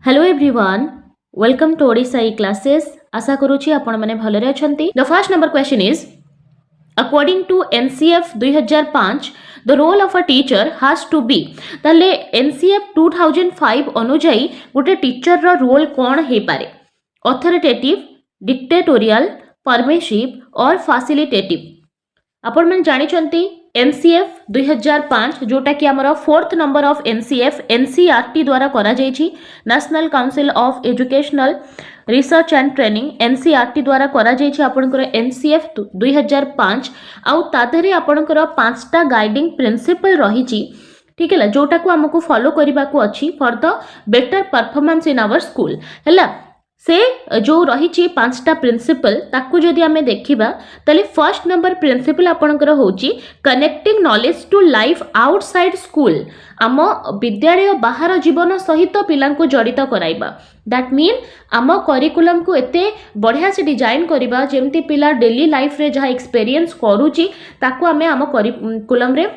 Hello everyone, welcome to Odisha classes. आशा करूची आपण माने भलरे अछंती. The first number question is, according to NCF 2005, the role of a teacher has to be. ताले NCF 2005 अनुजाई गोटे teacher रो role कोन हे पारे? Authoritative, dictatorial, permissive और facilitative. आपण मन जानि चंती NCF 2005 जोटा कि हमर फोर्थ नंबर ऑफ NCERT द्वारा करा जायछि national council of educational research and training NCERT द्वारा करा जायछि आपनकर NCF 2005 आउ तादरे आपनकर पांचटा गाइडिंग प्रिंसिपल रहिछि ठीक है जोटा को हमको फॉलो करबा को अछि for the better performance in our school हैला से जो रही पांचटा प्रिंसिपल ताकू जदि आमे देखिबा तले फर्स्ट नंबर प्रिंसिपल आपनकर होची connecting knowledge to life outside school आम विद्यालय बाहर जीवन सहित पिलांको जड़ित कराइबा दैट मीन आम करिकुलम को एते बढ़िया से डिजाइन करिबा जेमती पिला डेली लाइफ रे जहा एक्सपीरियंस करूची ताकू आमे आम करिकुलम रे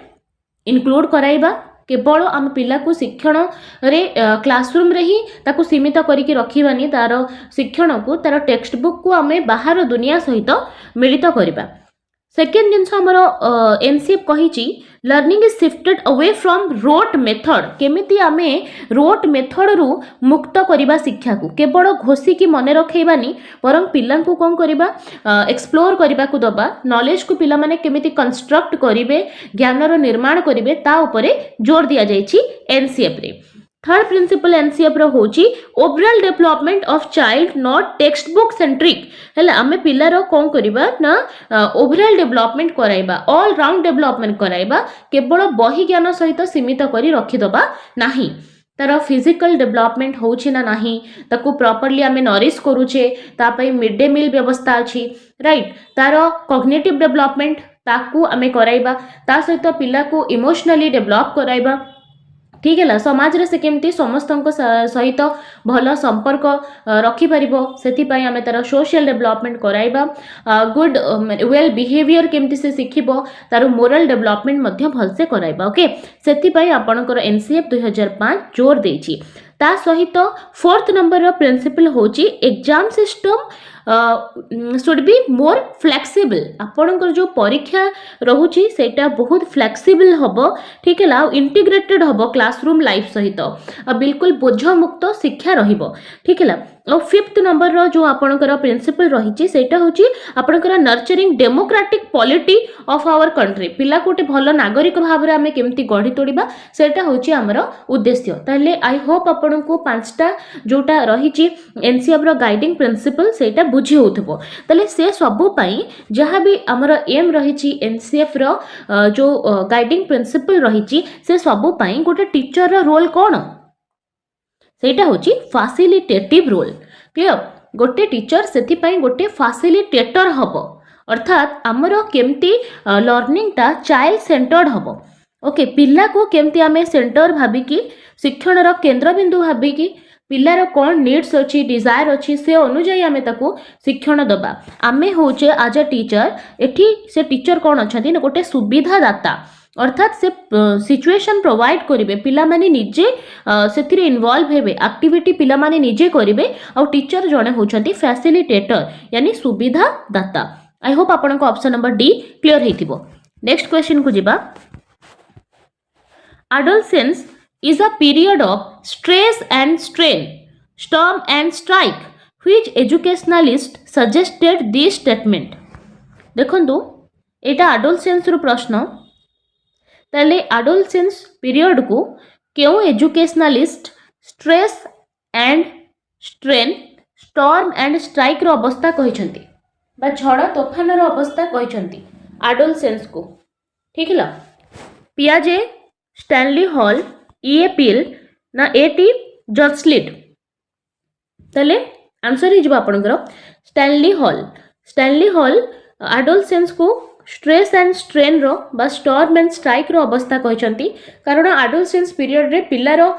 इनक्लूड कराइबा केवल आम पिला को शिक्षण रे क्लासरूम रे ही ताकू सीमित करिके रखिबानी तार शिक्षण को तार टेक्स्ट बुक को आमे बाहर दुनिया सहित मिलित करिबा सेकेंड जिनस हमर एनसीएफ कहिची learning is shifted away from rote method केमिति आमे रोट मेथड रु मुक्त करिबा शिक्षा को केवल घोषी की मने रखैबानी परम पिला को कोन करिबा एक्सप्लोर करिबा को दबा नॉलेज को पिला माने केमिति कंस्ट्रक्ट करिवे ज्ञान रो निर्माण करिवे ता उपरे जोर दिया जायछि एनसीएफ रे थर्ड प्रिंसिपल एनसीएफ रो होची overall development of child not textbook centric हैला आमे पिला रो कोन करिबा ना ओवरऑल डेवलपमेंट कराइबा ऑल राउंड डेवलपमेंट कराइबा केवल बही ज्ञान सहित सीमित करी रखि दबा नाही तार फिजिकल डेवलपमेंट होची ना नाही ताकू प्रॉपर्ली आमे नरिश करूचे ता पई मिड डे मील व्यवस्था अछि राइट तार कॉग्निटिव डेवलपमेंट ताकू आमे कराइबा ता सहित पिला को इमोशनली डेवलप कराइबा ठीक है समाज रे से केमती समस्त सहित भल संपर्क रखि परिबो सेति पई आमे तार सोशल डेवलपमेंट कराइबा गुड वेल बिहेवियर केमती से सिखिबो तार मोरल डेवलपमेंट मध्ये भल से कराइबा ओके सेति पई आपनकर एनसीएफ 2005 जोर देछि ता सहित फोर्थ नंबर प्रिंसिपल होची exam system should be more flexible आपनकर जो परीक्षा रहुची सेटा बहुत फ्लेक्सिबल हबो ठीक है ला इंटीग्रेटेड हबो क्लासरूम लाइफ सहित बिल्कुल बोझ मुक्त शिक्षा रहिबो ठीक है ला और फिफ्थ नंबर रो जो आपनकर प्रिंसिपल रहिची सेटा होची आपनकर nurturing democratic polity of our country पिला कोटे भलो नागरिक भाव रे हमें केमती गढी तोड़िबा सेटा होची हमरो उद्देश्य ताले आई होप आपनको पांचटा जोटा रहिची एनसीएफ रो गाइडिंग प्रिंसिपल सेटा बुझी होथबो ताले से सबु पई जहां भी हमरो एम रहिची एनसीएफ रो जो गाइडिंग प्रिंसिपल रहिची से सबु पई गोटे टीचर रो रोल कोन सेटा होची फैसिलिटेटिव रोल क्लियर गोटे टीचर सेति पई गोटे फैसिलिटेटर हबो अर्थात हमरो केमती लर्निंग ता चाइल्ड सेंटर्ड हबो ओके पिल्ला को केमती आमे सेंटर भाबी की शिक्षण रो केंद्र बिंदु भाबी की पिल्लार कोन नीड्स अछि डिजायर अछि से अनुଯାयी आमे ताको शिक्षण दबा आमे होचे एज अ टीचर एठी से टीचर कोन अछंती न गोटे सुविधा दाता अर्थात से सिचुएशन प्रोवाइड करिवे पिला माने निजे सेथिरे इन्वॉल्व हेबे एक्टिविटी पिला माने निजे करिवे और टीचर जणे होचंती फैसिलिटेटर यानी सुविधा दाता आई होप आपन को ऑप्शन नंबर डी क्लियर हेतिबो नेक्स्ट क्वेश्चन को जिबा adolescence is a period of stress and strain, storm and strike. Which educationalist suggested this statement? देखंतु एटा adolescence रो प्रश्न ताले adolescence period को क्यों educationalist stress and strain storm and strike रो अवस्था कहिसंती बा झड़ तोफान रो अवस्था कहिसंती adolescence को ठीक है पियाजे स्टैनली हॉल ए पिल ना एटी जर्सलिट तले आंसर हिजबा आपनकर स्टैनली हॉल एडोलसेंस को स्ट्रेस एंड स्ट्रेन रो बा स्टॉर्म एंड स्ट्राइक रो अवस्था कहचंती कारण एडोलसेंस पीरियड रे पिल्ला रो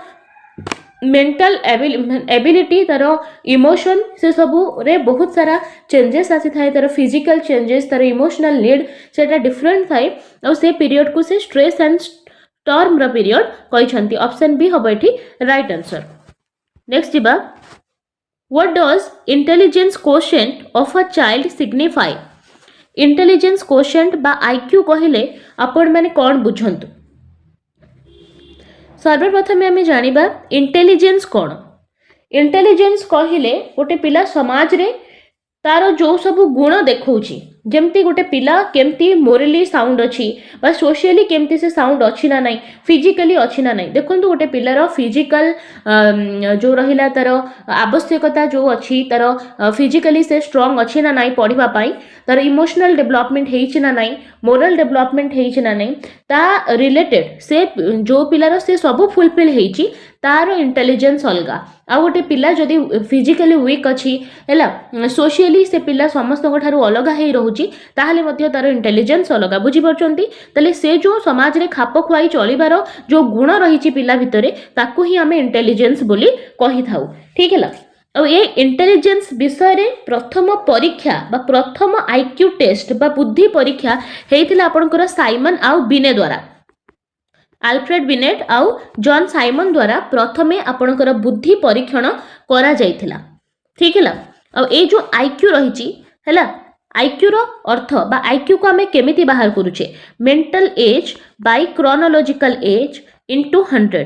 मेंटल एबिलिटी तार इमोशन से सबू रे बहुत सारा चेंजेस आसी थाए तार फिजिकल चेंजेस तार इमोशनल नीड सेटा डिफरेंट थाए और से पीरियड को से स्ट्रेस एंड टर्म रा पीरियड कहिसंती ऑप्शन बी हबो एठी राइट आंसर नेक्स्ट जिबा what does intelligence quotient of a child signify intelligence quotient बा आईक्यू कहले आपण माने कोन बुझंतु सर्वप्रथम आम जानिबा इंटेलिजेंस कोन इंटेलिजेंस कहले गोटे पिला समाज रे तार जो सब गुण देखौछि जेमती गोटे पिला केमती मोरली साउंड अच्छी बा सोशियली केमती से साउंड अच्छी ना नहीं फिजिकली अच्छी ना नहीं देखो गोटे पिलार फिजिकल जो रहिला तार आवश्यकता जो अच्छी तार फिजिकली से स्ट्रांग अच्छी ना नहीं पढ़िबा पाई तार इमोशनल डेवलपमेंट हेइछि ना नहीं मोरल डेवलपमेंट हेइछि ना नहीं ता रिलेटेड से जो पिलार से सब फुलफिल हेइछि तार इंटेलिजेंस अलगा आ गोटे पिला जदि फिजिकली वीक अच्छी है सोशियली से पिला समस्त अलग ही रोचे ताहले मध्य तार इंटेलिजेंस अलग बुझीपार्टी ताले से जो समाज रे खाप खुआई चलिबार जो गुण रही पिला भितर ताकू ही आम इंटेलिजेंस बोली कही थाउ ठीक है और ये इंटेलिजेंस विषय रे प्रथम परीक्षा बा प्रथम आईक्यू टेस्ट बा बुद्धि परीक्षा हेइथिला आपनकर साइमन आउ बिने द्वारा आल्फ्रेड बिनेट आउ जॉन साइमन द्वारा प्रथमे आपनकर बुद्धि परीक्षण करा जाइथिला ठीक है और ये जो आईक्यू रही है आईक्यू रो अर्थ बा आईक्यू को आमे केमिति बाहर करूचे mental age by chronological age into 100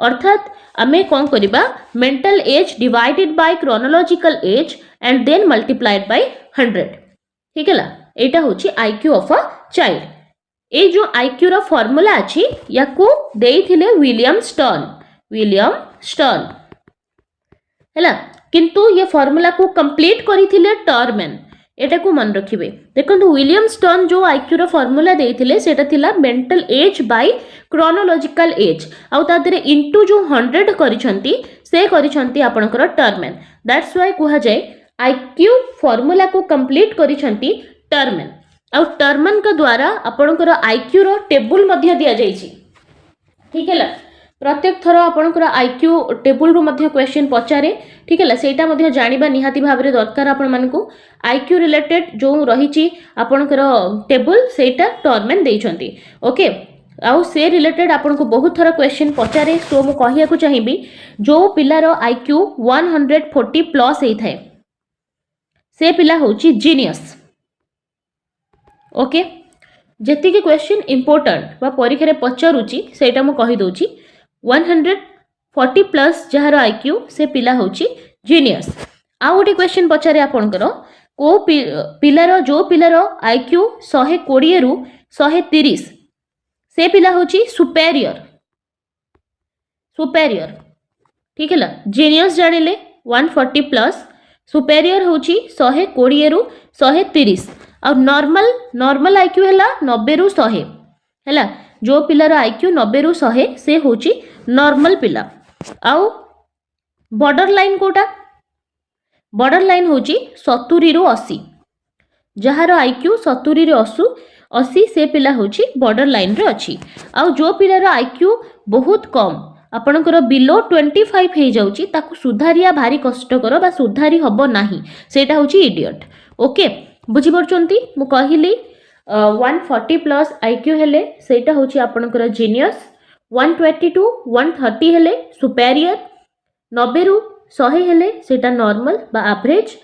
अर्थात आमे कौन करिबा mental age divided by chronological age and then multiplied by 100 ठीक है एटा होची आईक्यू ऑफ अ चाइल्ड ए जो आईक्यू रो फार्मूला अछि याकू देइथिले विलियम स्टर्न हैला किंतु ये फार्मूला को कंप्लीट करिथिले टर्मेन एटा को मन रखिबे देखंतु विलियम स्टर्न जो आईक्यू रो फार्मूला देइथिले सेटा थिला mental age by chronological as आउ तादरे इनटू जो 100 करिसंती से करिसंती आपनकर टर्मेन दैट्स व्हाई कुहा जाय आईक्यू फार्मूला को कंप्लीट करिसंती टर्मेन आउ टर्मन का द्वारा आपनकर आईक्यू रो टेबल मध्य दिया जाइछि ठीक है प्रत्येक थर आपनकर आईक्यू टेबल रो मध्य क्वेश्चन पचारे ठीक है सेटा मध्य जानिबा निहाती भाबरे दरकार आपन मानकू आईक्यू रिलेटेड जो रहिछि आपनकर टेबल सेटा टर्मन देइछंती ओके आउ से रिलेटेड आपन को बहुत थर क्वेश्चन पचारे सो मु कहिया को चाहिबी जो पिलार आईक्यू 140 प्लस हेइ थाए से पिला होछि जीनियस ओके जेति के क्वेश्चन इंपोर्टेंट बा परीक्षा रे पचारुची सेटा मु कहि दोची 140 प्लस जहार आईक्यू से पिला होची जीनियस आ गोटे क्वेश्चन पचारे आपनकर को पिलार जो पिलार आईक्यू 120 रु 130 से पिला होची सुपेरियर ठीक है जीनियस जानिले 140 प्लस सुपेरियर होची 120 रु 130 और नॉर्मल आईक्यू हैला 90 रु 100 हैला जो पिलार आईक्यू 90 रु 100 से होची नॉर्मल पिला आउ बॉर्डर लाइन कोटा बॉर्डर लाइन होची 70 रु 80 जहार आईक्यू 70 रु 80 से पिला होची बॉर्डर लाइन रे अछि आउ जो पिलार आईक्यू बहुत कम आपनकर बिलो 25 हे जाउची ताकू सुधारिया भारी कष्टकर बा सुधारी हबो नाही सेटा होची इडियट ओके बुझी परचंती मु कहिली 140 प्लस आईक्यू हेले सेटा होची आपनकर जीनियस 120 टू 130 हेले सुपेरियर 90 रु 100 हेले सेटा नॉर्मल बा एवरेज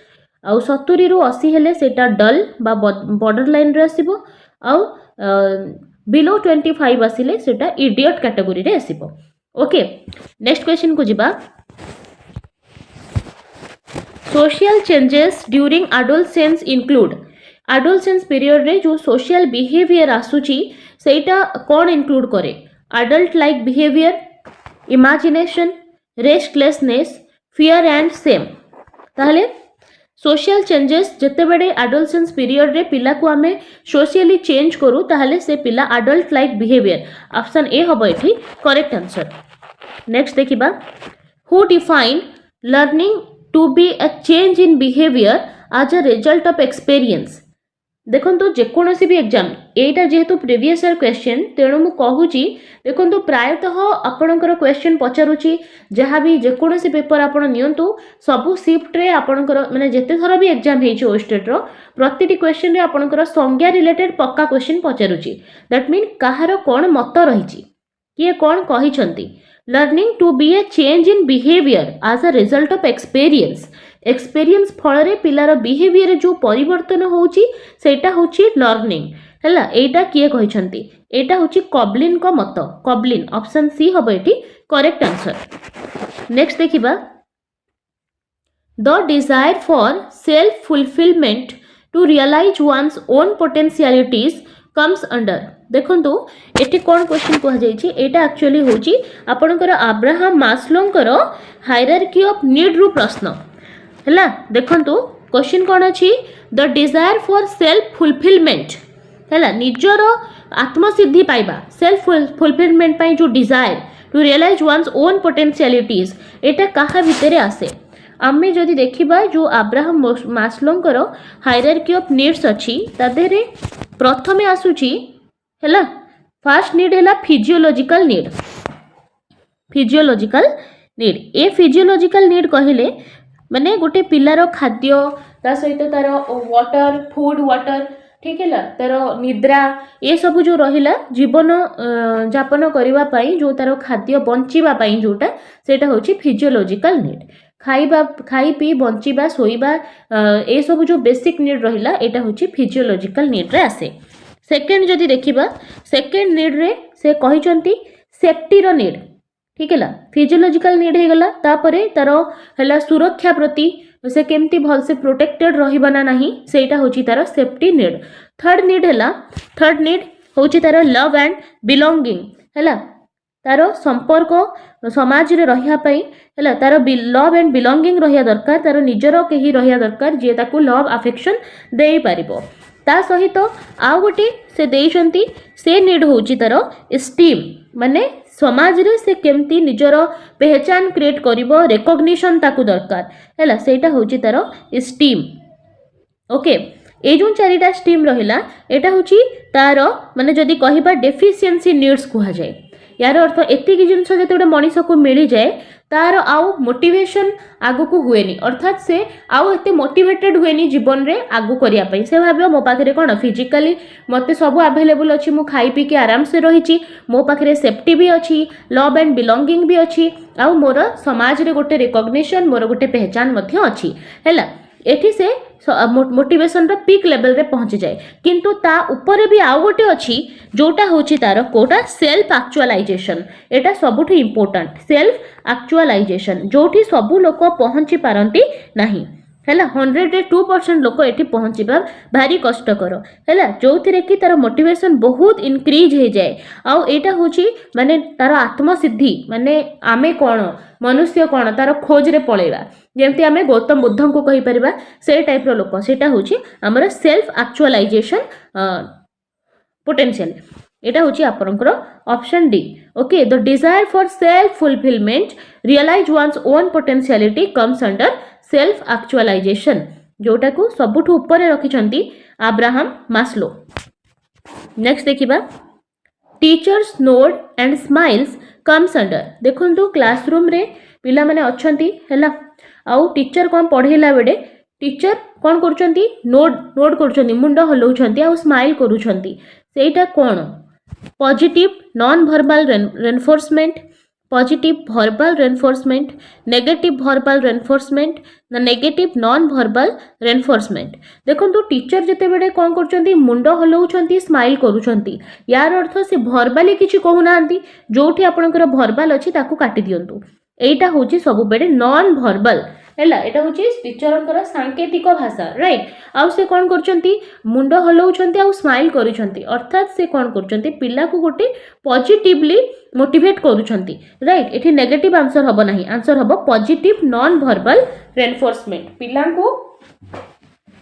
आउ 70 रु 80 हेले सेटा डल बा बॉर्डर लाइन रे आसीबो आउ बिलो 25 आसिले सेटा इडियट कैटेगरी रे आसीबो ओके नेक्स्ट क्वेश्चन को जिबा social changes during adolescence include adolescence period रे जो सोशल बिहेवियर आसुची सेटा कोन इंक्लूड करे adult like behaviour imagination restlessness fear and same ताहले सोशल चेंजेस जते बड़े एडोलसेंस पीरियड रे पिला को आमे सोशली चेंज करू ताहले से पिला adult like behaviour option A हबो एठी करेक्ट आंसर नेक्स्ट देखिबा who define learning to be a change in behaviour as a result of experience देखंतु जेकोनोसी भी एग्जाम एटा जेहेतु प्रीवियस ईयर क्वेश्चन तेणु मु कहूची देखंतु प्रायतः आपणकर क्वेश्चन पचारुची जहाँ भी जेकोनोसी पेपर आपण नियंतु सबु शिफ्ट रे आपणकर माने जेते थरा भी एग्जाम हेची ओस्टेट रो प्रतिटी क्वेश्चन रे आपणकर संज्ञा रिलेटेड पक्का क्वेश्चन पचारुची दैट मीन कहार कोन मत रहिची किए कोन कहिसंती learning to be a change in behaviour as a result of experience experience फल पिलार बिहेवियर जो परिवर्तन होची सेटा होची लर्निंग हैला एटा किए कहिसंती एटा होची कबलिन को मत कबलिन ऑप्शन सी हबो एटी करेक्ट आंसर नेक्स्ट देखिबा the desire for self fulfilment to realise ones own potentialities comes under देखंतु एटी कोन क्वेश्चन कह जायछि एटा एक्चुअली होची आपनकर अब्राहम मास्लोंकर हायरार्की ऑफ नीड रु प्रश्न हैला देखंतु क्वेश्चन कोन अछि the desire for self fulfilment हैला निजर आत्मसिद्धि पाइबा सेल्फ फुलफिलमेंट पई जो desire to realise ones own potentialities एटा काहा भितरे आसे आमे जदि देखिबा जो अब्राहम मास्लोंकर हायरार्की ऑफ नीड्स अछि तादेरे प्रथमे आसुची हैला फर्स्ट नीड हैला physiological need a physiological need कहिले माने गोटे पिलार खाद्य ता सहित तार वाटर फूड वाटर ठीक है तार निद्रा ये सब जो रहिला जीवन जापन करबा पई जो तार खाद्य बंचिबा पई जोटा सेटा होची फिजियोलॉजिकल नीड खाई पी बंचिबा सोइबा ए सब जो बेसिक नीड रहिला एटा होची फिजियोलॉजिकल नीड रे आसे सेकेंड जदि देखिबा सेकेंड नीड रे से कहिचंती सेफ्टी रो नीड ठीक है फिजियोलॉजिकल नीड हे गला तापरे तार हला सुरक्षा प्रति से केमती भल से प्रोटेक्टेड रहिबा ना नाही सेटा होची तार सेफ्टी नीड थर्ड नीड होची तार लव एंड बिलोंगिंग हैला तार संपर्क समाज रे रहिया पई हैला तार लव एंड बिलोंगिंग रहिया दरकार तार निजर केही रहिया दरकार जे ताकू लव अफेक्शन देई पारिबो ता सहित आ गोटे से देइचंती से नीड होची तार स्टीम माने समाज रे से केमती निजर पहचान क्रिएट करिवो रिकॉग्निशन ताकू दरकार हैला सेटा होची तार स्टीम ओके ए जो चारिटा स्टीम रहिला एटा होची तार माने जदी कहिबा डेफिशिएंसी नीड्स कुहा जाय यार अर्थ एतिक जिनस जते गोटे मनीष को मिली जाए तार आउ मोटिवेशन आगु को हुएनी अर्थात से आउ एते मोटिवेटेड हुएनी जीवन रे आगु करिया पई से भाबो मो पाखरे कोन फिजिकली मते सब अवेलेबल अछि मु खाई पी के आराम से रहिची मो पाखरे सेफ्टी भी अछि लव एंड बिलोंगिंग भी अछि आउ मोर समाज रे गोटे रिकॉग्निशन मोर गोटे पहचान मध्य अछि हैला एठी से मोटिवेशन रो पीक लेवल रे पहुंच जाए किंतु ता ऊपर भी आउ गोटे अछि जोटा होची तार कोटा सेल्फ एक्चुअलाइजेशन एटा सबुठ इंपोर्टेंट सेल्फ एक्चुअलाइजेशन जोठी सबु लोक पहुंची पारंती नाही हैला 102% लोक एठी पहुंचीबा भारी कष्टकर हैला जोथिरे कि तार मोटिवेशन बहुत इंक्रीज हे जाए आउ एटा होची माने तार आत्मसिद्धि माने आमे कोन मनुष्य कोन तार खोज रे पळेबा जेमती आमे गौतम बुद्ध को कहि परिबा से टाइप रो लोक सेटा होची हमर सेल्फ एक्चुअलाइजेशन पोटेंशियल एटा होची आपनकर option D okay the desire for self fulfilment realise ones own potentiality comes under self actualisation जोटा को सबुठु ऊपर रखिछंती अब्राहम मास्लो नेक्स्ट देखिबा teachers nod and smiles comes under देखंतु क्लासरूम रे पिला माने अछंती हैला आउ टीचर कोन पढेला बेडे टीचर कोन करछंती नोड करछंती मुंडो हलौछंती आउ स्माइल करूछंती सेटा कोन positive non verbal reinforcement positive verbal reinforcement negative verbal reinforcement ना नेगेटिव नॉन वर्बल रेनफोर्समेंट देखंतु टीचर जते बेडे कोन करछंती मुंडो हलौछंती स्माइल करूछंती यार अर्थ से वर्बली किछि कहूनांती जोठी आपनकर वर्बल अछि ताकू काटी दियंतु एटा होची सब बेडे नॉन वर्बल हैला एटा होची टीचरंकर सांकेतिक भाषा राइट आउ से कोन करछंती मुंडो हलौछंती आउ स्माइल करूछंती अर्थात से कोन करछंती पिला को गोटे पॉजिटिवली मोटिवेट करूछंती राइट एठी नेगेटिव आंसर हबो नाही आंसर हबो पॉजिटिव नॉन वर्बल रेनफोर्समेंट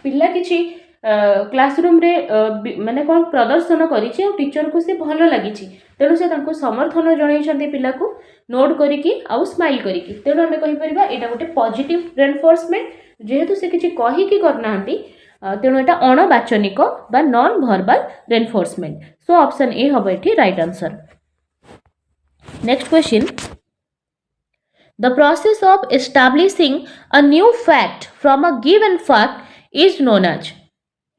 पिला किछि क्लासरूम रे माने कोन प्रदर्शन करिछि और टीचर को से भलो लागिछि तेणु से तांको समर्थन जणाइछंती पिला को नोट करिकि आउ स्माइल करिकि तेणु हमें कहि परिबा एटा गोटे पॉजिटिव रेनफोर्समेंट जेहेतु से किछि कहि कि करनांती तेणु एटा अणवाचनिक बा non verbal reinforcement so option A हबो एठी right answer next question the process of establishing a new fact from a given fact is known as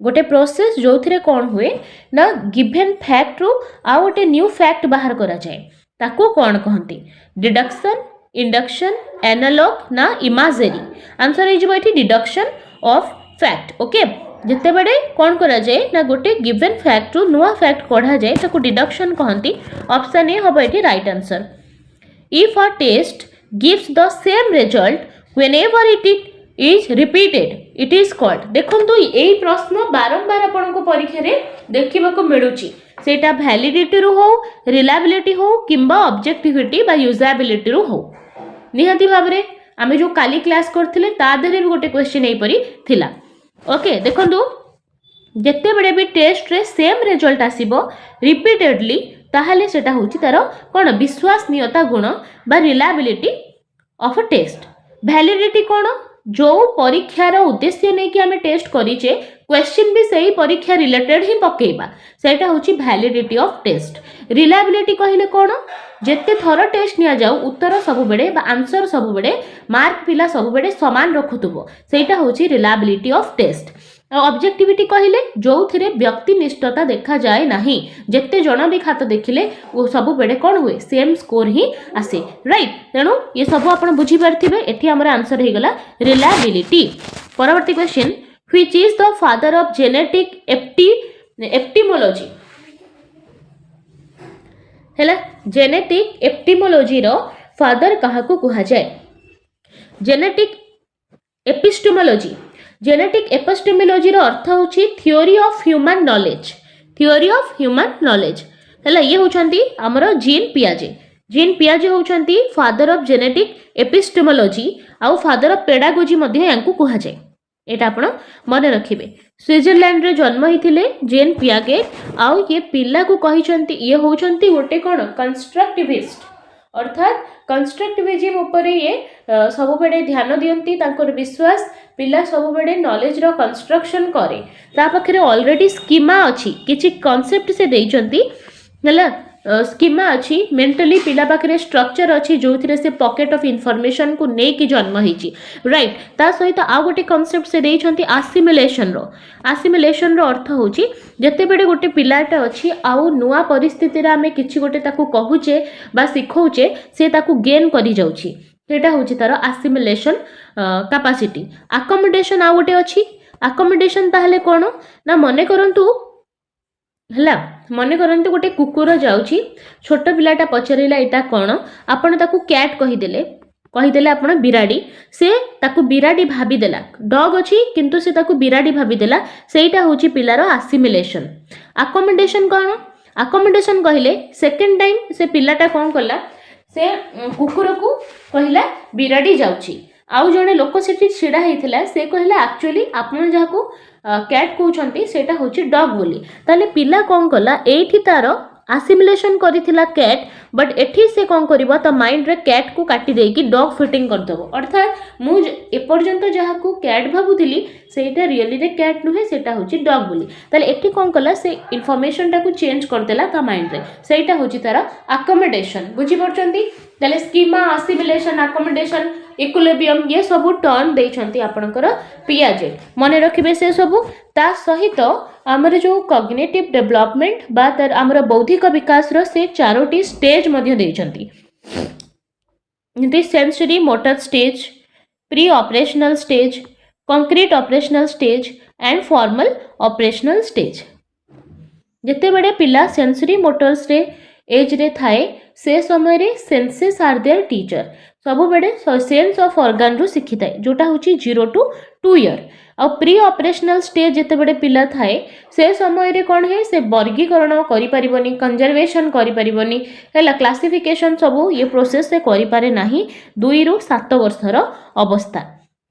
गोटे प्रोसेस जो थिरे कौन हुए ना गिवन फैक्ट रु आ गोटे न्यू फैक्ट बाहर करा जाए ताको कौन कहती डिडक्शन इंडक्शन एनालॉग ना इमाजेरी आंसर हो डिडक्शन ऑफ फैक्ट ओके जिते बड़े कौन करा जाए ना गोटे गिवन फैक्ट रु नुआ फैक्ट कढ़ा जाए ताको डिडक्शन कहती ऑप्शन ए हम ये right answer if a test gives the same result whenever it is repeated it is called देखंतु एई प्रश्न बारंबार आपन को परीक्षा रे देखिबा को मिलुची सेटा वैलिडिटी रु हो रिलायबिलिटी हो किंबा ऑब्जेक्टिविटी बा यूजेबिलिटी रु हो निहाती भाबरे आमे जो काली क्लास करथिले ता देरे भी गोटे क्वेश्चन एई परी थिला ओके देखंतु जेते बड़े भी टेस्ट रे सेम रिजल्ट आसीबो रिपीटेडली ताहले सेटा होची तार कोन विश्वासनीयता गुण बा reliability of a test validity कोन जो परीक्षार उद्देश्य नहीं कि आमे टेस्ट करिचे क्वेश्चन भी सही परीक्षा रिलेटेड ही पकेबा सेटा होची वैलिडिटी ऑफ टेस्ट रिलायबिलिटी कहिले कोन जेते थर टेस्ट निया जाऊ उत्तर सब बेडे बा आंसर सब बेडे मार्क पिला सब बेडे समान रखुतबो सेटा होची रिलायबिलिटी ऑफ टेस्ट ऑब्जेक्टिविटी कहले जो थिरे व्यक्तिनिष्ठता देखा जाए नहीं जेते जन भी खात देखिले वो सब बेडे कौन हुए सेम स्कोर ही आसे राइट तेणु ये सब आपण बुझी पारथिबे एठी हमर आंसर हे गला रिलायबिलिटी परवर्ती question which is the father of genetic epistemology हैला जेनेटिक एपिटेमोलॉजी रो फादर काहा को कहा जाए जेनेटिक एपिस्टेमोलॉजी जेनेटिक एपिस्टेमोलॉजी रो अर्थ होची थ्योरी ऑफ ह्यूमन नॉलेज हैला ये होचंती हमरो जीन पियाजे होचंती फादर ऑफ जेनेटिक एपिस्टेमोलॉजी आउ फादर ऑफ पेडागोजी मध्ये यांकु कहा जाए एटा आपण मन रखिबे स्विट्जरलैंड रे जन्म हिथिले जीन पियागे आउ ये पिल्ला को कहिचंती ये होचंती गोटे कोन कंस्ट्रक्टिविस्ट अर्थात कंस्ट्रक्टिविज्म ऊपर ये सब बेडे ध्यान दियंती तांकर विश्वास पिला सब बेडे नॉलेज रो कंस्ट्रक्शन करे ता पाखरे ऑलरेडी स्कीमा अछि किछि कांसेप्ट से देइचंती हला स्कीमा अछि मेंटली पिला पाखरे स्ट्रक्चर अछि जोथिरे से पॉकेट ऑफ इंफॉर्मेशन को नै कि जन्म हिची राइट ता सहित आ गोटे कांसेप्ट से देइचंती असिमिलेशन रो अर्थ होची जते बेडे गोटे पिलाटा अछि आउ नुवा परिस्थिति रे आमे किछि गोटे ताकू कहूचे बा सिखौचे से ताकू गेन करि जाउची सेटा होची तार असिमिलेशन कैपेसिटी अकोमोडेशन आ गोटे अछि अकोमोडेशन ताहले कोन ना मने करंतु हला मने करंतु गोटे कुकुर जाउची छोट पिलाटा पचरेला एटा कोन आपण ताकू कैट कहिदेले आपण बिराडी से ताकू बिराडी भाबी देला डॉग अछि किंतु से ताकू बिराडी भाबी देला सेटा होची पिलार असिमिलेशन अकोमोडेशन कोन अकोमोडेशन कहिले सेकंड टाइम से पिलाटा कोन कला से कुकुर को कहला बिराडी जाउची आउ जने लोक सेठी छिड़ा हेतिला से कहला एक्चुअली आपण जाको कैट कहउछंती सेटा होची डॉग बोली ताले पिला कोन कला एठी तार असिमिलेशन करिथिला कैट बट एठी से कोन करबो त माइंड रे कैट को काटी देई कि डॉग फिटिंग कर दबो अर्थात मु ए पर्यंत जहा को कैट भाबुथिली सेटा रियली रे कैट नुहे सेटा होची डॉग बोली ताले एठी कोन कला से इंफॉर्मेशन टा को चेंज कर देला त माइंड रे सेटा होची तार अकोमोडेशन बुझी परचंती ताले स्कीमा असिमिलेशन अकोमोडेशन इक्विलिब्रियम ये सब टर्म देइछंती आपनकर पियाजे मने रखिबे से सब ता सहित हमर जो कॉग्निटिव डेवलपमेंट बा तर हमर बौद्धिक विकास रो से चारोटी स्टेज मध्ये देइछंती this sensory motor stage pre operational stage concrete operational stage and formal operational stage जेते बड़े पिला सेंसरी मोटर्स रे एज रे थाए से समय रे सेंसेस आर देयर टीचर सब बेडे सेंस ऑफ ऑर्गन रु शिखि थाए जोटा होची 0 to 2 ईयर आ प्री ऑपरेशनल स्टेज जेते बड़े पिला थाए से समय रे कोन है से वर्गीकरण करि परिबनी कंजर्वेशन करि परिबनी हैला क्लासिफिकेशन सब ये प्रोसेस से करि पारे नाही 2 ରୁ 7 वर्षर अवस्था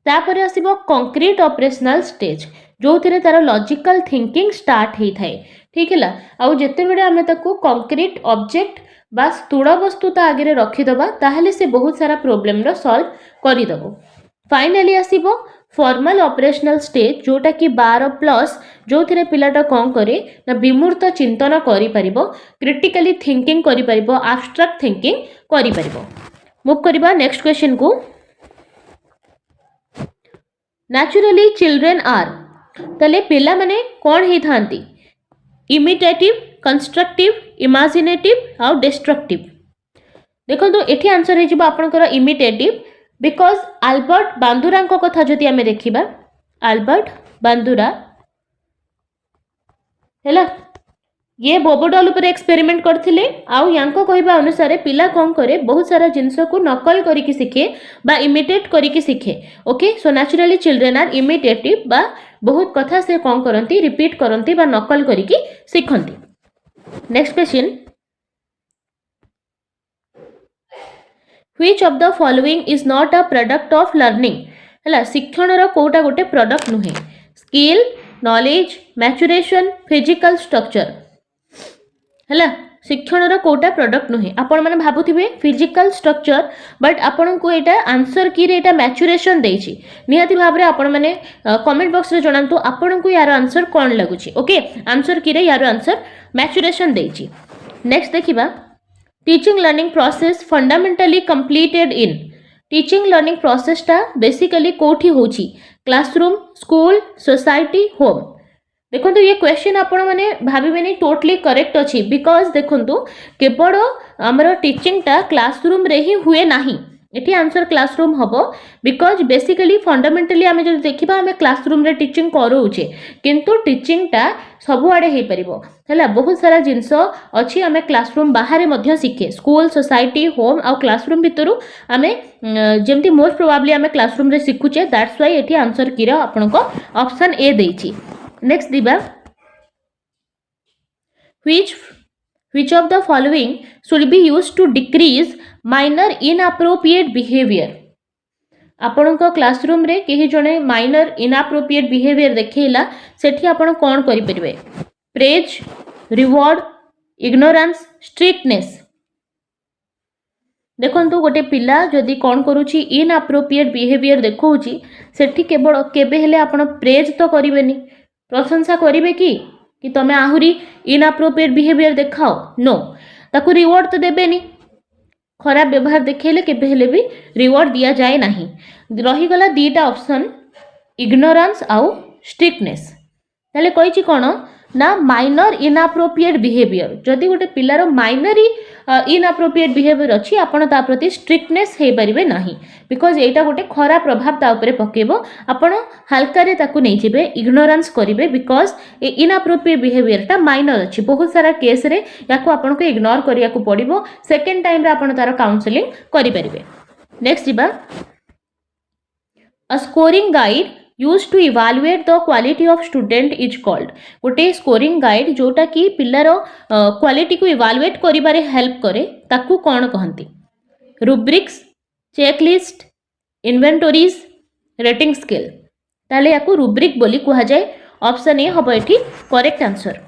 तापर आसीबो कंक्रीट ऑपरेशनल स्टेज जो थिरे तार लॉजिकल थिंकिंग स्टार्ट हेई थाए ठीक हैला आ जेते बेडे हमें ताको कंक्रीट ऑब्जेक्ट बा स्थूल वस्तु ता आगे रखीदबा ताहले से बहुत सारा प्रॉब्लम रो सॉल्व करिदबो फाइनली आसीबो फॉर्मल ऑपरेशनल स्टेज जोटा कि 12+ जो थिरे पिलाटा कोन करे ना विमूर्त चिंतन करि परिबो क्रिटिकली थिंकिंग करि परिबो एब्स्ट्रैक्ट थिंकिंग करि परिबो मूव करबा नेक्स्ट क्वेश्चन को नेचुरली चिल्ड्रन आर तले पिला माने कोन हे थांती इमिटेटिव कंस्ट्रक्टिव इमेजिनेटिव और डिस्ट्रक्टिव देखो एठी आंसर हे जिबो आपनकर इमिटेटिव बिकॉज अल्बर्ट बांदुरा को कथा जदि आमे देखिबा अल्बर्ट बांदुरा हैला ये बोबोडॉल उपर एक्सपेरिमेंट करथिले आउ यांको कहबा अनुसार पिला कोन करे बहुत सारा जिंस को नकल करिकि सिखे बा इमिटेट करिकि सिखे okay so naturally children are imitative बा बहुत कथा से कोन करंती रिपीट करंती बा नकल करिकि सिखंती next question which of the following is not a product of learning हैला शिक्षण रो कोटा गोटे प्रोडक्ट नुहे skill knowledge maturation physical structure हैला शिक्षण रो कोटा प्रोडक्ट नुहे आपण माने भाबुथिबे फिजिकल स्ट्रक्चर बट आपण को एटा आंसर की रे एटा मैच्योरेशन देछि निहाती भाबरे आपण माने कमेंट बॉक्स रे जणांतु आपण को यार आंसर कोन लागुछि ओके आंसर की रे यार आंसर मैच्योरेशन देछि नेक्स्ट देखिबा teaching learning process fundamentally completed in teaching learning process टा बेसिकली कोठी होछि क्लासरूम स्कूल सोसाइटी होम देखो ये क्वेश्चन आपण माने भाबिबेनी टोटली करेक्ट अछि बिकॉज देखंतु केवल हमर टीचिंग टा क्लासरूम रे ही हुए नाही एठी आंसर क्लासरूम हबो बिकॉज बेसिकली फंडामेंटली आमे जदि देखिबा आमे क्लासरूम रे टीचिंग करूचे किंतु टीचिंग टा सब आडे हे परिबो हैला बहुत सारा जिंस अछि आमे क्लासरूम बाहर मध्य सिखे स्कूल सोसाइटी होम आ क्लासरूम भितरु आमे जेमति मोस्ट प्रोबेबली आमे क्लासरूम रे सिखुचे दैट्स व्हाई एठी आंसर किरा आपनको ऑप्शन ए देछि नेक्स्ट दिबा which of the following should be used to decrease minor inappropriate behavior आपनका क्लासरूम रे केही जणे माइनर इनअप्रोप्रिएट बिहेवियर देखैला सेठी आपण कोन करि परिबे प्रेज रिवॉर्ड इग्नोरेंस स्ट्रिक्टनेस देखंतु गोटे पिला जदि कोन करूची इनअप्रोप्रिएट बिहेवियर देखौची सेठी केवल केबे हेले आपण प्रेज तो करिवेनी प्रशंसा करिवे कि तमे आहुरी इनअप्रोप्रिएट बिहेवियर देखाओ नो ताकू रिवॉर्ड तो देबेनी खराब व्यवहार देखेले केबे हेले भी रिवॉर्ड दिया जाए नाही रही गला दीटा ऑप्शन इग्नोरेंस आउ स्ट्रिक्टनेस ताले कहिची कोन ना माइनर इनअप्रोप्रिएट बिहेवियर जदि गोटे पिलार माइनर इनअप्रोप्रिएट बिहेवियर अछि आपण ता प्रति स्ट्रिक्टनेस हे परिबे नाही बिकॉज एटा गोटे खराब प्रभाव ता ऊपर पकेबो आपण हल्का रे ताकू नै जेबे इग्नोरेंस करिवे बिकॉज ए इनअप्रोप्रिएट बिहेवियर ता माइनर अछि बहुत सारा केस रे याको आपण को इग्नोर करिया को पड़िबो सेकंड टाइम रे आपण तार काउंसलिंग करि परिबे नेक्स्ट जिबा a scoring guide used to evaluate the quality of student is called गोटे स्कोरिंग गाइड जोटा कि पिल्लार क्वालिटी को इवालुएट करिबारे हेल्प करे ताकू कोन कहंती रुब्रिक्स चेकलिस्ट इन्वेंटोरीज रेटिंग स्केल ताले याकू रुब्रिक बोली कहा जाए ऑप्शन ए हबो एठी correct answer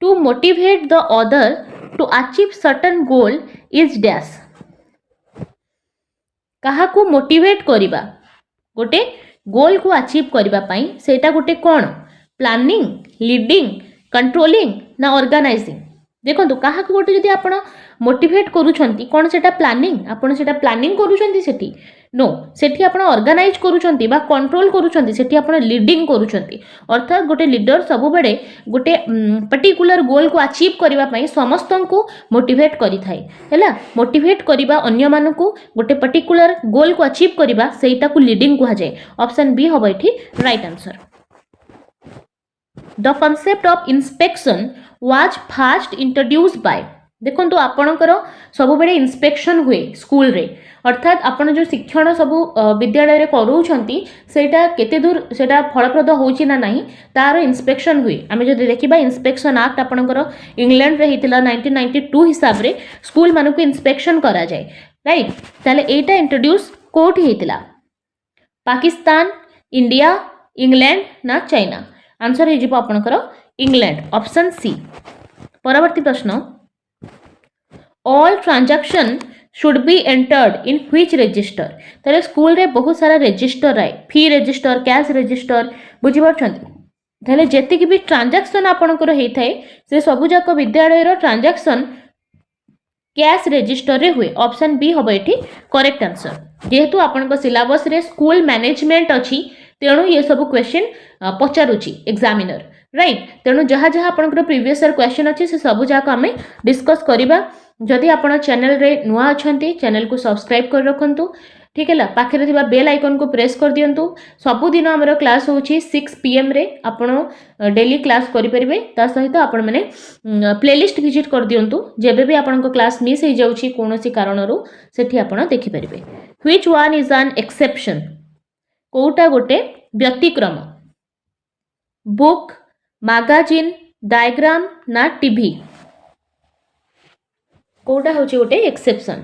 to motivate the other to achieve certain goal is dash कहा को मोटिवेट करिबा गोटे गोल को अचीव करबा पई सेटा गोटे कोन प्लानिंग लीडिंग कंट्रोलिंग ना ऑर्गेनाइजिंग देखो कहा को गोटे जदि आपण मोटिवेट करूछंती कोन सेटा प्लानिंग आपण सेटा प्लानिंग करूछंती सेठी नो सेठी आपण ऑर्गेनाइज करूछंती बा कंट्रोल करूछंती सेठी आपण लीडिंग करूछंती अर्थात गोटे लीडर सब बेडे गोटे पर्टिकुलर गोल को अचीव करबा पई समस्तन को मोटिवेट करि थाई हैला मोटिवेट करबा अन्य मान को गोटे पर्टिकुलर गोल को अचीव करबा सेटा को लीडिंग कहा जाए ऑप्शन बी हबो एठी right answer the concept of inspection was first introduced by देखंतु आपणकर सब बेले इंस्पेक्शन हुए स्कूल रे अर्थात आपण जो शिक्षण सब विद्यालय रे करूछंती सेटा केते दूर सेटा फलप्रद होची ना नाही तार इंस्पेक्शन हुए आमे जदि देखिबा इंस्पेक्शन एक्ट आपणकर इंग्लैंड रे हितला 1992 हिसाब रे स्कूल मानको इंस्पेक्शन करा जाय राइट ताले एटा इंट्रोड्यूस कोठी हितला पाकिस्तान इंडिया इंग्लैंड ना चाइना आंसर हे जिवो आपणकर इंग्लैंड ऑप्शन सी परवर्ती प्रश्न all transaction should be entered in which register ताले स्कूल रे बहुत सारा रजिस्टर आए फी रजिस्टर कैश रजिस्टर बुझी पाछंती ताले जेति कि भी ट्रांजैक्शन आपनकर हेइ थाए से सबु जाक विद्यालय रो ट्रांजैक्शन कैश रजिस्टर रे हुए ऑप्शन बी हबो एठी करेक्ट आंसर जेहेतु आपनकर सिलेबस रे स्कूल मैनेजमेंट अछि तेणु ये सब क्वेश्चन पचारुची एग्जामिनर राइट तेणु जहाँ जहाँ आपनकर प्रीवियस ईयर क्वेश्चन अछि से सब जाक हमें डिस्कस करिबा जदि आपण चैनल रे नुआ अछंती चैनल को सब्सक्राइब कर रखंतु ठीक है पाखे थिबा बेल आइकन को प्रेस कर दियंतु सबुदिन आमर क्लास होची 6 PM रे आपण डेली क्लास करि परिबे ता सहित आपण माने प्लेलिस्ट विजिट कर दियंतु जेबे भी आपण को क्लास मिस हो जाउची कोनोसी कारणरू सेठी आपण देखि परिबे which one is an exception कोटा गोटे व्यतिक्रम बुक मैगजीन डायग्राम ना टीवी कोटा होची गोटे एक्सेप्शन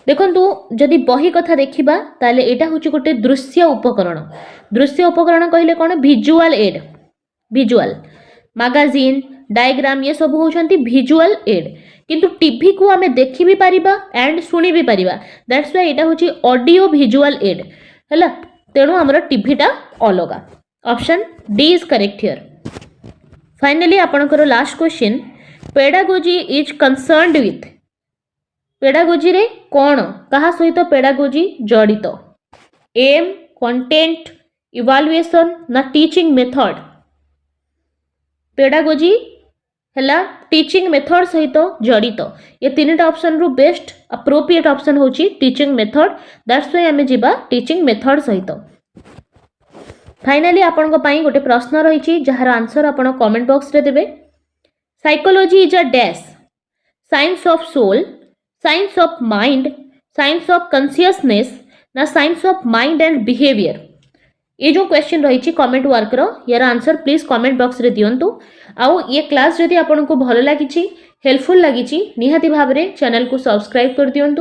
देखंतु जदि बही कथा देखिबा ताले एटा होची गोटे दृश्य उपकरण कहले कोन visual aid visual magazine diagram ये सब होचंती विजुअल एड किंतु टीवी को आमे देखि भी परिबा एंड सुनी भी परिबा दैट्स व्हाई एटा होची ऑडियो विजुअल एड हला तेणु हमर टीवीटा अलगा option D is correct here finally आपनकर last question pedagogy is concerned with pedagogy रे कौन कहा सहित पेडागोजी जड़ित एम कंटेंट इवालुएशन ना टीचिंग मेथड पेडागोजी हैला टीचिंग मेथड सहित जड़ित ये तीनटा ऑप्शन रु बेस्ट अप्रोप्रिएट ऑप्शन होची टीचिंग मेथड दैट्स व्हाई हमें जिबा टीचिंग मेथड सहित फाइनली आपन को पई गोटे प्रश्न रहिची जहार आंसर आपन कमेंट बॉक्स रे देबे psychology is a dash science of soul science of mind science of consciousness ना science of mind and behaviour ये जो क्वेश्चन रही कमेंट वर्क रो यार आंसर प्लीज कमेंट बॉक्स रे दियंतु आउ ये क्लास जदि आपन को भल लागिची हेल्पफुल लागिची निहाती भाबरे चैनल को सब्सक्राइब कर दियंतु।